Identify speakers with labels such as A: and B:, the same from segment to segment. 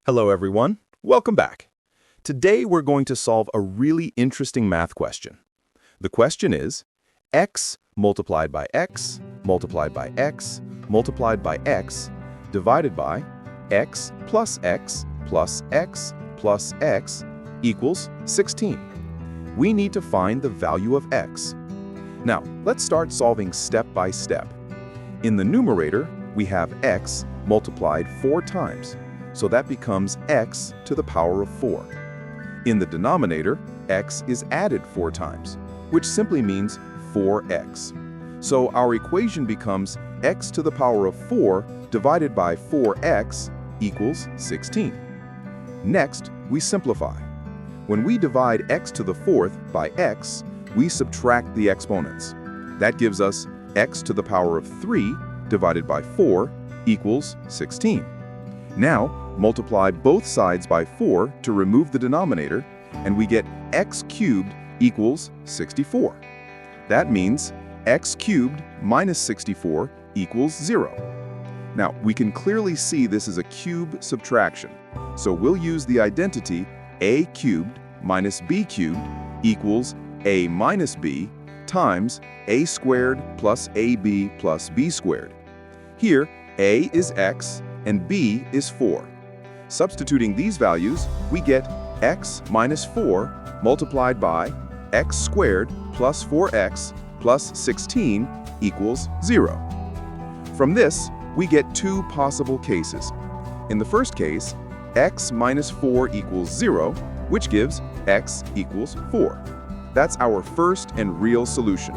A: Hello everyone, welcome back. Today we're going to solve a really interesting math question. The question is, x multiplied by x multiplied by x multiplied by x divided by x plus x plus x plus x equals 16. We need to find the value of x. Now, let's start solving step by step. In the numerator, we have x multiplied 4 times. So that becomes x to the power of 4. In the denominator, x is added 4 times, which simply means 4x. So our equation becomes x to the power of 4 divided by 4x equals 16. Next, we simplify. When we divide x to the 4th by x, we subtract the exponents. That gives us x to the power of 3 divided by 4 equals 16. Now, multiply both sides by 4 to remove the denominator, and we get x cubed equals 64. That means x cubed minus 64 equals 0. Now, we can clearly see this is a cube subtraction, so we'll use the identity a cubed minus b cubed equals a minus b times a squared plus ab plus b squared. Here, a is x and b is 4. Substituting these values, we get x minus 4 multiplied by x squared plus 4x plus 16 equals 0. From this, we get 2 possible cases. In the first case, x minus 4 equals 0, which gives x equals 4. That's our first and real solution.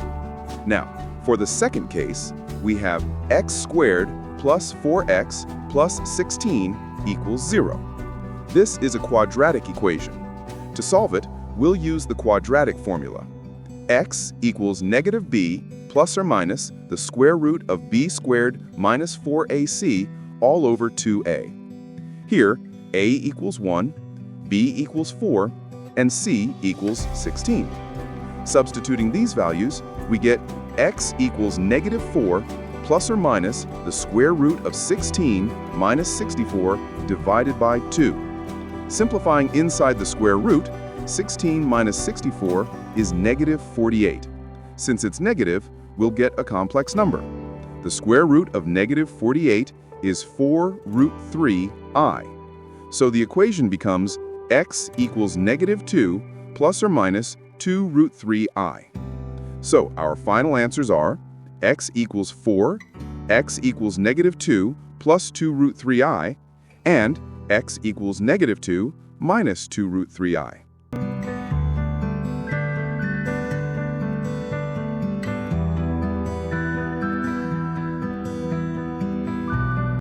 A: Now, for the second case, we have x squared plus 4x plus 16 equals 0. This is a quadratic equation. To solve it, we'll use the quadratic formula. X equals negative b plus or minus the square root of b squared minus 4ac all over 2a. Here, a equals 1, b equals 4, and c equals 16. Substituting these values, we get x equals negative 4 plus or minus the square root of 16 minus 64 divided by 2. Simplifying inside the square root, 16 minus 64 is negative 48. Since it's negative, we'll get a complex number. The square root of negative 48 is 4 root 3i. So the equation becomes x equals negative 2 plus or minus 2 root 3i. So our final answers are x equals 4, x equals negative 2 plus 2 root 3i, and x equals negative 2 minus 2 root 3i.